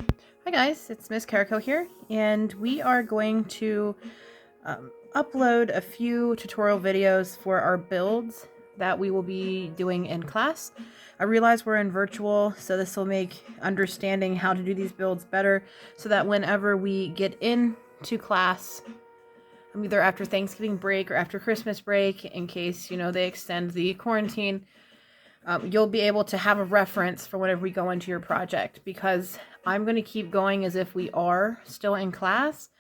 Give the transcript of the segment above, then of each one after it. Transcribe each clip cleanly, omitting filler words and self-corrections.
Hi guys, it's Miss Carico here, and we are going to upload a few tutorial videos for our builds that we will be doing in class. I realize we're in virtual, so this will make understanding how to do these builds better, so that whenever we get into class, either after Thanksgiving break or after Christmas break, in case, they extend the quarantine, you'll be able to have a reference for whenever we go into your project, because I'm going to keep going as if we are still in class,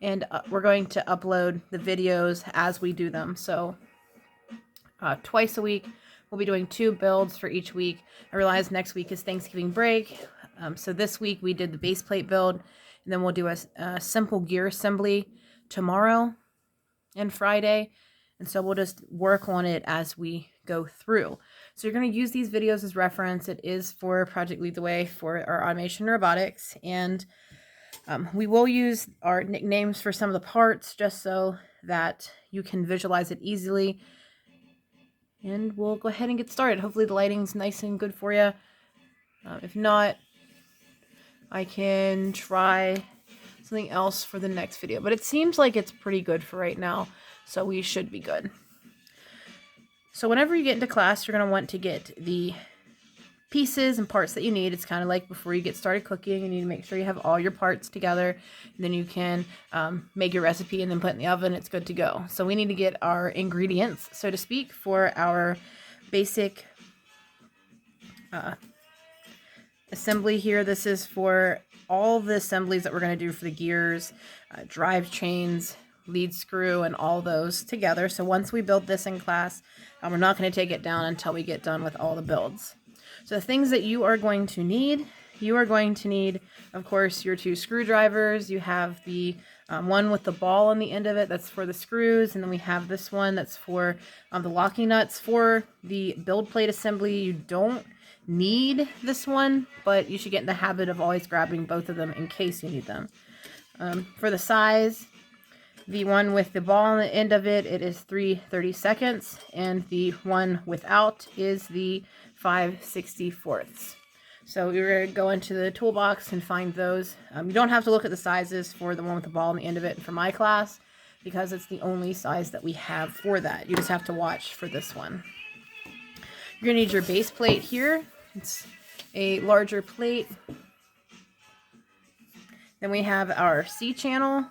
and we're going to upload the videos as we do them. So twice a week, we'll be doing 2 builds for each week. I realize next week is Thanksgiving break, so this week we did the base plate build, and then we'll do a simple gear assembly tomorrow and Friday. And so we'll just work on it as we go through. So you're going to use these videos as reference. It is for Project Lead the Way for our automation robotics. And we will use our nicknames for some of the parts just so that you can visualize it easily. And we'll go ahead and get started. Hopefully the lighting's nice and good for you. If not, I can try something else for the next video. But it seems like it's pretty good for right now. So we should be good. So whenever you get into class, you're going to want to get the pieces and parts that you need. It's kind of like before you get started cooking, you need to make sure you have all your parts together. And then you can make your recipe and then put it in the oven. It's good to go. So we need to get our ingredients, so to speak, for our basic assembly here. This is for all the assemblies that we're going to do for the gears, drive chains, lead screw, and all those together. So once we build this in class, we're not going to take it down until we get done with all the builds. So the things that you are going to need, of course, your 2 screwdrivers. You have the one with the ball on the end of it, that's for the screws, and then we have this one that's for the locking nuts. For the build plate assembly, you don't need this one, but you should get in the habit of always grabbing both of them in case you need them. For the size, the one with the ball on the end of it, it is 3/32, and the one without is the 5/64. So we're going to go into the toolbox and find those. You don't have to look at the sizes for the one with the ball on the end of it for my class, because it's the only size that we have for that. You just have to watch for this one. You're going to need your base plate here. It's a larger plate. Then we have our C channel.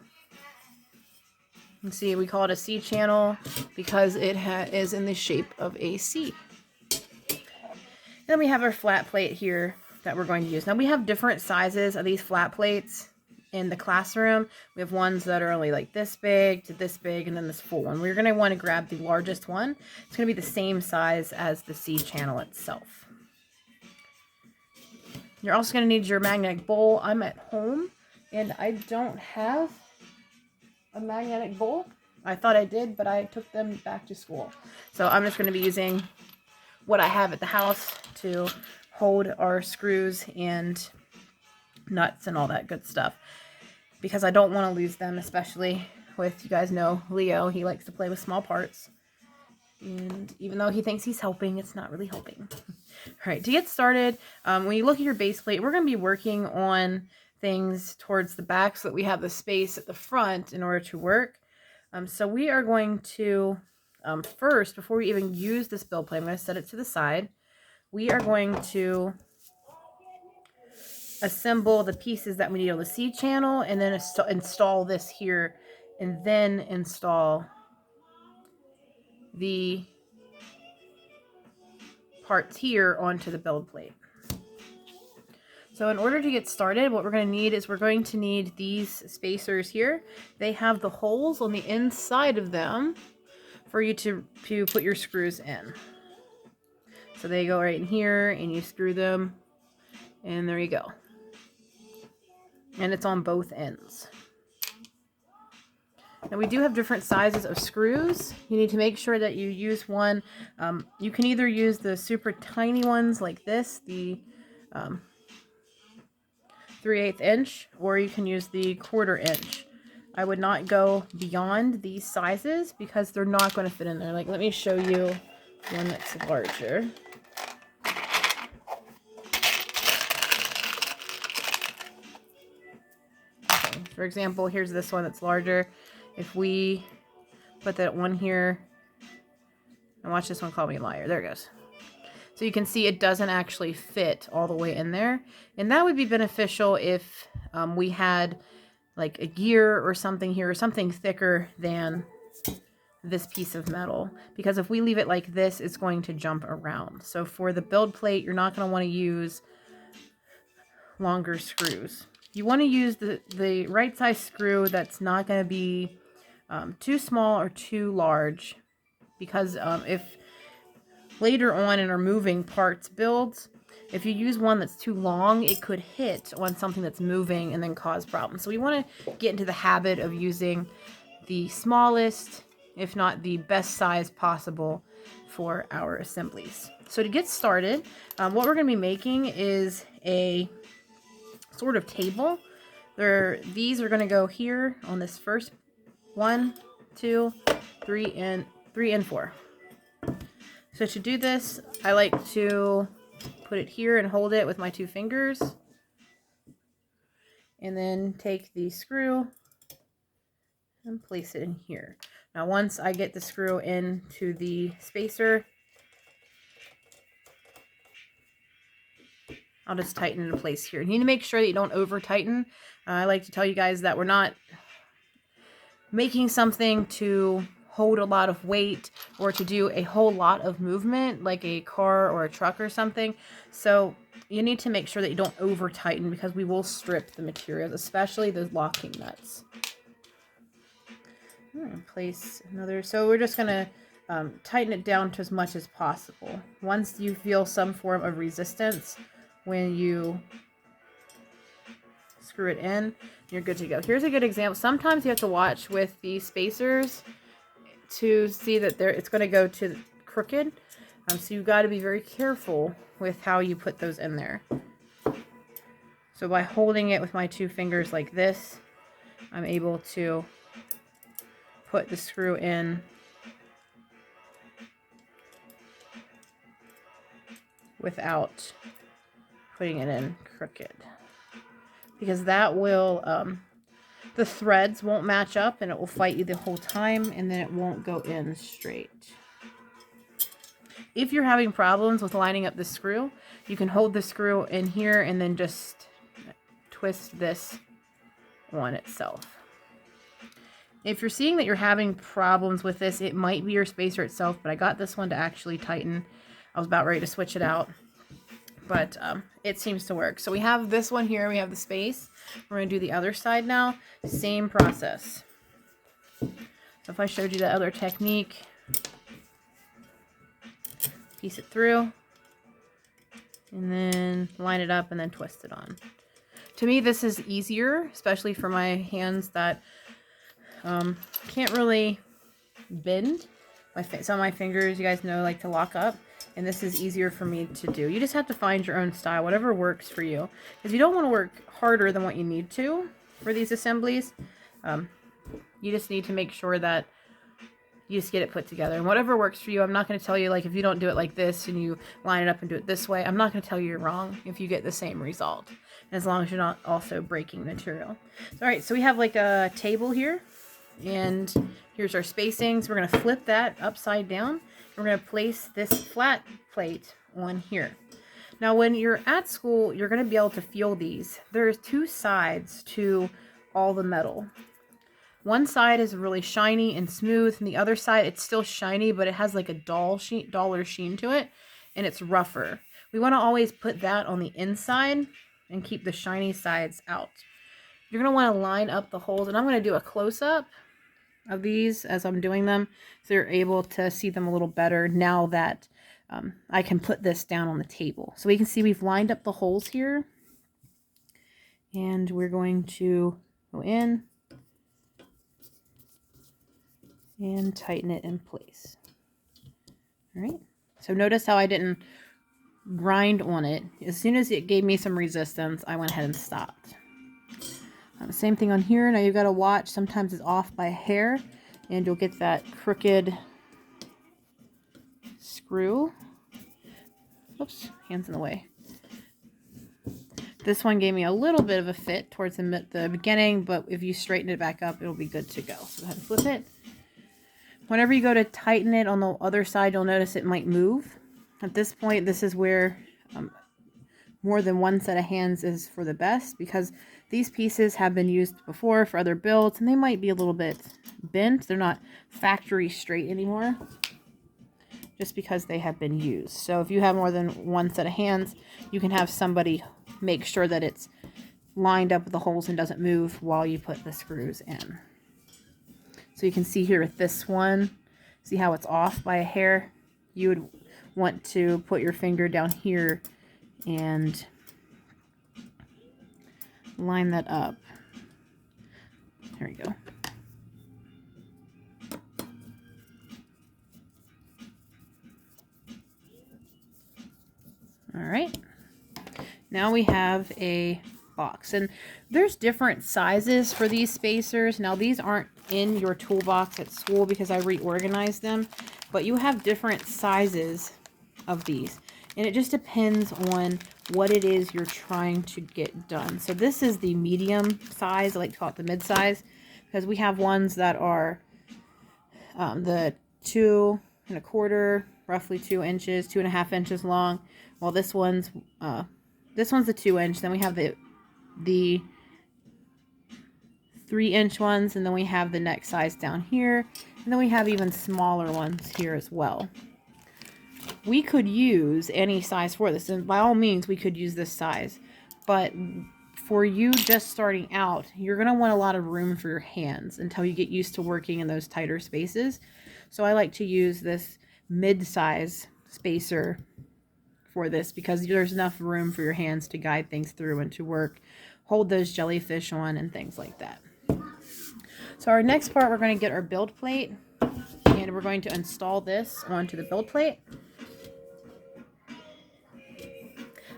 You can see we call it a C channel because it is in the shape of a C. Then we have our flat plate here that we're going to use. Now we have different sizes of these flat plates in the classroom. We have ones that are only like this big to this big, and then this full one. We're going to want to grab the largest one. It's going to be the same size as the C channel itself. You're also going to need your magnetic bowl. I'm at home and I don't have a magnetic bowl. I thought I did, but I took them back to school. So I'm just going to be using what I have at the house to hold our screws and nuts and all that good stuff, because I don't want to lose them, especially with, you guys know, Leo. He likes to play with small parts, and even though he thinks he's helping, it's not really helping. All right, to get started, when you look at your base plate, we're going to be working on things towards the back so that we have the space at the front in order to work. So we are going to, first, before we even use this build plate, I'm going to set it to the side. We are going to assemble the pieces that we need on the C channel, and then install this here, and then install the parts here onto the build plate. So in order to get started, what we're going to need is we're going to need these spacers here. They have the holes on the inside of them for you to put your screws in. So they go right in here, and you screw them, and there you go. And it's on both ends. Now we do have different sizes of screws. You need to make sure that you use one. You can either use the super tiny ones like this, the 3/8 inch, or you can use the 1/4 inch. I would not go beyond these sizes because they're not going to fit in there. Like, let me show you one that's larger. For example, here's this one that's larger. If we put that one here, and watch this one call me a liar. There it goes. So you can see it doesn't actually fit all the way in there. And that would be beneficial if we had like a gear or something here, or something thicker than this piece of metal. Because if we leave it like this, it's going to jump around. So for the build plate, you're not going to want to use longer screws. You want to use the right size screw that's not going to be too small or too large. Because if later on in our moving parts builds, if you use one that's too long, it could hit on something that's moving and then cause problems. So we want to get into the habit of using the smallest, if not the best size possible for our assemblies. So to get started, what we're going to be making is a sort of table. These are going to go here on this first 1, 2, 3, and 4. So to do this, I like to put it here and hold it with my 2 fingers. And then take the screw and place it in here. Now once I get the screw into the spacer, I'll just tighten it in place here. You need to make sure that you don't over tighten. I like to tell you guys that we're not making something to hold a lot of weight or to do a whole lot of movement like a car or a truck or something. So you need to make sure that you don't over tighten, because we will strip the materials, especially those locking nuts. I'm gonna place another, so we're just gonna tighten it down to as much as possible. Once you feel some form of resistance when you screw it in, you're good to go. Here's a good example. Sometimes you have to watch with the spacers to see that it's going to go to crooked. So you've got to be very careful with how you put those in there. So by holding it with my 2 fingers like this, I'm able to put the screw in without putting it in crooked. Because that will, the threads won't match up and it will fight you the whole time, and then it won't go in straight. If you're having problems with lining up the screw, you can hold the screw in here and then just twist this on itself. If you're seeing that you're having problems with this, it might be your spacer itself, but I got this one to actually tighten. I was about ready to switch it out, but it seems to work. So we have this one here, we have the space. We're going to do the other side now. Same process. So if I showed you that other technique, piece it through, and then line it up and then twist it on. To me, this is easier, especially for my hands that can't really bend. Some of my fingers, you guys know, like to lock up. And this is easier for me to do. You just have to find your own style, whatever works for you. Because you don't want to work harder than what you need to for these assemblies. You just need to make sure that you just get it put together. And whatever works for you, I'm not going to tell you, like, if you don't do it like this and you line it up and do it this way, I'm not going to tell you you're wrong if you get the same result. As long as you're not also breaking material. All right, so we have like a table here. And here's our spacings. We're going to flip that upside down. We're going to place this flat plate on here. Now, when you're at school, you're going to be able to feel these. There's 2 sides to all the metal. One side is really shiny and smooth, and the other side, it's still shiny, but it has like a duller sheen to it, and it's rougher. We want to always put that on the inside and keep the shiny sides out. You're going to want to line up the holes, and I'm going to do a close-up of these as I'm doing them, so you're able to see them a little better now that I can put this down on the table. So we can see we've lined up the holes here, and we're going to go in and tighten it in place. All right, so notice how I didn't grind on it. As soon as it gave me some resistance, I went ahead and stopped. Same thing on here. Now you've got to watch. Sometimes it's off by a hair, and you'll get that crooked screw. Oops, hands in the way. This one gave me a little bit of a fit towards the beginning, but if you straighten it back up, it'll be good to go. So go ahead and flip it. Whenever you go to tighten it on the other side, you'll notice it might move. At this point, this is where more than one set of hands is for the best, because these pieces have been used before for other builds and they might be a little bit bent. They're not factory straight anymore, just because they have been used. So if you have more than one set of hands, you can have somebody make sure that it's lined up with the holes and doesn't move while you put the screws in. So you can see here with this one, see how it's off by a hair? You would want to put your finger down here and line that up. There we go. All right. Now we have a box, and there's different sizes for these spacers. Now these aren't in your toolbox at school because I reorganized them, but you have different sizes of these, and it just depends on what it is you're trying to get done. So this is the medium size. I like to call it the mid size, because we have ones that are the 2 1/4, roughly 2 inches, 2.5 inches long. Well, this one's the 2 inch. Then we have the 3 inch ones, and then we have the next size down here, and then we have even smaller ones here as well. We could use any size for this, and by all means we could use this size, but for you just starting out, you're going to want a lot of room for your hands until you get used to working in those tighter spaces. So I like to use this mid-size spacer for this, because there's enough room for your hands to guide things through and to work, hold those jellyfish on and things like that. So our next part, we're going to get our build plate, and we're going to install this onto the build plate.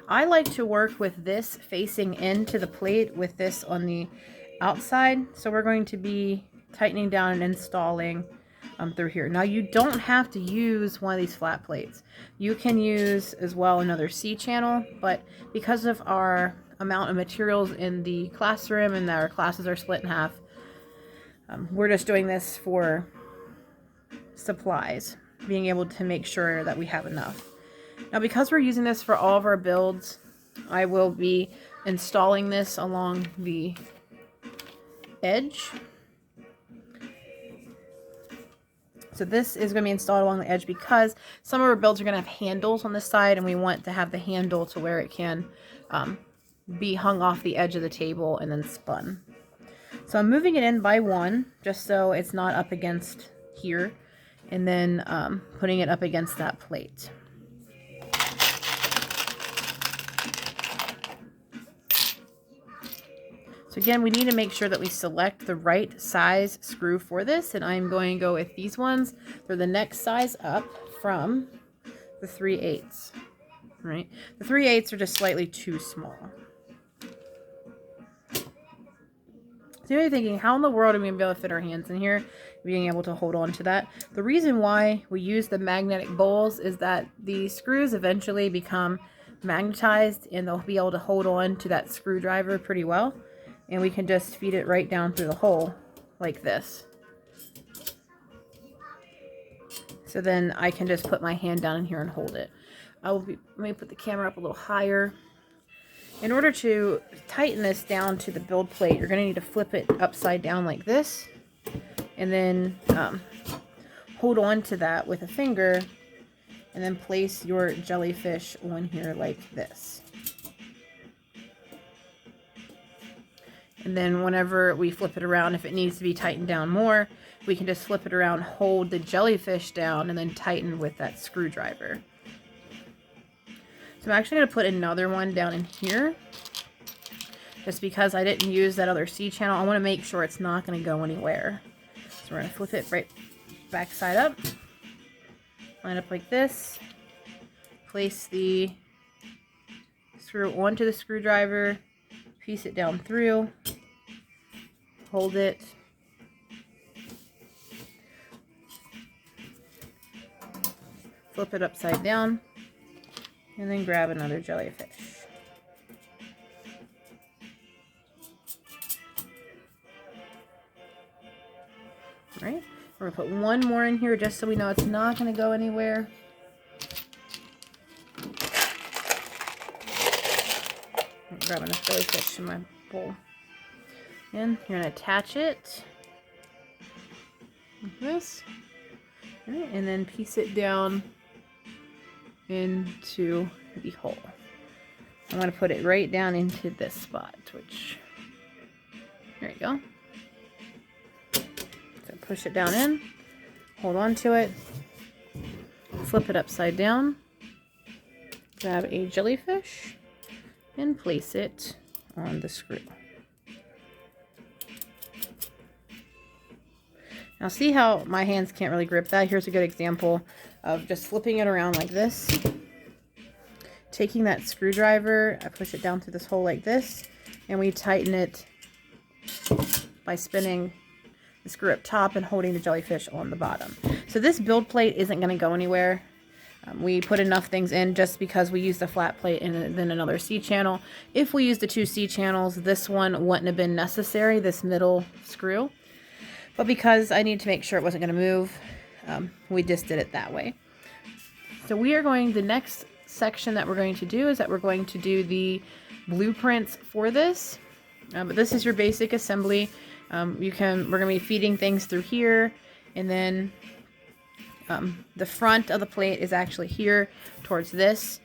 I like to work with this facing into the plate with this on the outside. So we're going to be tightening down and installing through here. Now you don't have to use one of these flat plates. You can use as well another C channel, but because of our amount of materials in the classroom and that our classes are split in half, we're just doing this for supplies, being able to make sure that we have enough. Now, because we're using this for all of our builds, I will be installing this along the edge. So this is going to be installed along the edge because some of our builds are going to have handles on the side, and we want to have the handle to where it can be hung off the edge of the table and then spun. So I'm moving it in by one, just so it's not up against here, and then putting it up against that plate. So again, we need to make sure that we select the right size screw for this, and I'm going to go with these ones. They're the next size up from the 3/8, right? The 3/8 are just slightly too small. So you're thinking, how in the world are we going to be able to fit our hands in here, being able to hold on to that? The reason why we use the magnetic bowls is that the screws eventually become magnetized, and they'll be able to hold on to that screwdriver pretty well. And we can just feed it right down through the hole like this. So then I can just put my hand down in here and hold it. Let me put the camera up a little higher. In order to tighten this down to the build plate, you're going to need to flip it upside down like this, and then hold on to that with a finger, and then place your jellyfish on here like this. And then whenever we flip it around, if it needs to be tightened down more, we can just flip it around, hold the jellyfish down, and then tighten with that screwdriver. So I'm actually going to put another one down in here, just because I didn't use that other C channel. I want to make sure it's not going to go anywhere. So we're going to flip it right back side up, line up like this, place the screw onto the screwdriver, piece it down through, hold it, flip it upside down, and then grab another jellyfish. right? We're going to put one more in here just so we know it's not going to go anywhere. I'm grabbing a jellyfish in my bowl. And you're going to attach it like this. Right, and then piece it down into the hole. I'm going to put it right down into this spot, which, there you go. So push it down in, hold on to it, flip it upside down, grab a jellyfish, and place it on the screw. Now see how my hands can't really grip that? Here's a good example of just flipping it around like this. Taking that screwdriver, I push it down through this hole like this, and we tighten it by spinning the screw up top and holding the jellyfish on the bottom. So this build plate isn't going to go anywhere. We put enough things in just because we used the flat plate and then another C channel. If we used the 2 C channels, this one wouldn't have been necessary, this middle screw. But because I need to make sure it wasn't going to move, we just did it that way. So we are going, the next section that we're going to do is that we're going to do the blueprints for this. But this is your basic assembly. We're going to be feeding things through here, and then the front of the plate is actually here towards this.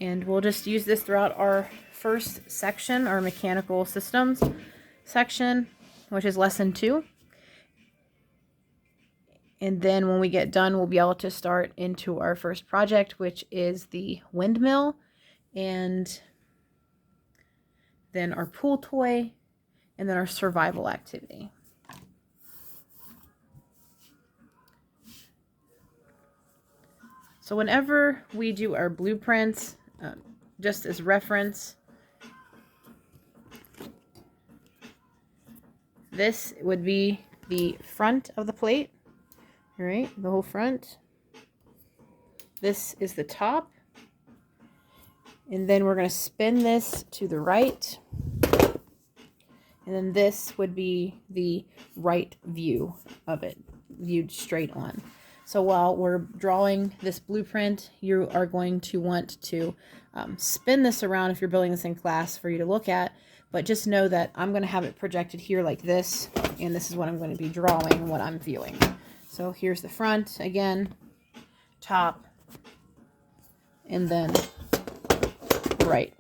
And we'll just use this throughout our first section, our mechanical systems section, which is lesson 2. And then when we get done, we'll be able to start into our first project, which is the windmill, and then our pool toy, and then our survival activity. So whenever we do our blueprints, just as reference, this would be the front of the plate. All right, the whole front. This is the top. And then we're going to spin this to the right. And then this would be the right view of it, viewed straight on. So while we're drawing this blueprint, you are going to want to spin this around if you're building this in class for you to look at. But just know that I'm going to have it projected here like this. And this is what I'm going to be drawing, what I'm viewing. So here's the front again, top, and then right.